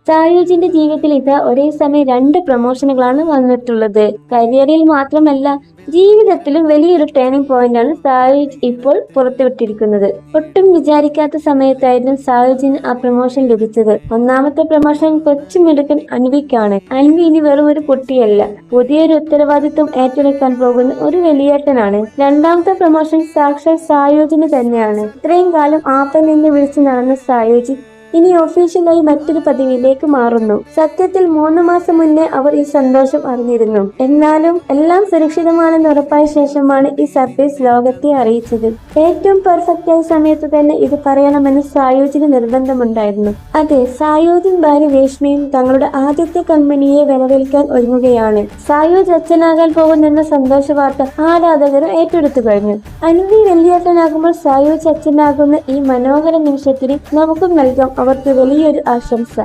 സായൂജിന്റെ ജീവിതത്തിൽ ഇതാ ഒരേ സമയം 2 പ്രൊമോഷനുകളാണ് വന്നിട്ടുള്ളത്. കരിയറിൽ മാത്രമല്ല ജീവിതത്തിലും വലിയൊരു ടേണിംഗ് പോയിന്റാണ് സായൂജ് ഇപ്പോൾ പുറത്തുവിട്ടിരിക്കുന്നത്. ഒട്ടും വിചാരിക്കാത്ത സമയത്തായിരുന്നു സായൂജിന് ആ പ്രൊമോഷൻ ലഭിച്ചത്. ഒന്നാമത്തെ പ്രൊമോഷൻ കൊച്ചു മിടുക്കൻ അൻവിക്കാണ്. അൻവി ഇനി വെറും ഒരു കുട്ടിയല്ല, പുതിയൊരു ഉത്തരവാദിത്വം ഏറ്റെടുക്കാൻ പോകുന്ന ഒരു വലിയേട്ടനാണ്. രണ്ടാമത്തെ പ്രൊമോഷൻ സാക്ഷാൽ സായൂജിന് തന്നെയാണ്. ഇത്രയും കാലം ആപ്പൻ എന്ന് വിളിച്ചു നടന്ന സായൂജ് ഇനി ഒഫീഷ്യലായി മറ്റൊരു പദവിയിലേക്ക് മാറുന്നു. സത്യത്തിൽ 3 മാസം മുന്നേ അവർ ഈ സന്തോഷം അറിഞ്ഞിരുന്നു. എന്നാലും എല്ലാം സുരക്ഷിതമാണെന്ന് ഉറപ്പായ ശേഷമാണ് ഈ സർപ്രൈസ് ലോകത്തെ അറിയിച്ചത്. ഏറ്റവും പെർഫെക്റ്റായ സമയത്ത് തന്നെ ഇത് പറയണമെന്ന് സായൂജിന് നിർബന്ധമുണ്ടായിരുന്നു. അതെ, സായൂജും ഭാര്യ രേഷ്മയും തങ്ങളുടെ ആദ്യത്തെ കമ്പനിയെ വരവേൽക്കാൻ ഒരുങ്ങുകയാണ്. സായൂജ് അച്ഛനാകാൻ പോകുന്നെന്ന സന്തോഷ വാർത്ത ആരാധകരും ഏറ്റെടുത്തു കഴിഞ്ഞു. അൻവി വലിയേട്ടനാകുമ്പോൾ സായൂജ് അച്ഛനാകുന്ന ഈ മനോഹര നിമിഷത്തിന് നമുക്കും നൽകാം അവർക്ക് വലിയൊരു ആശംസ.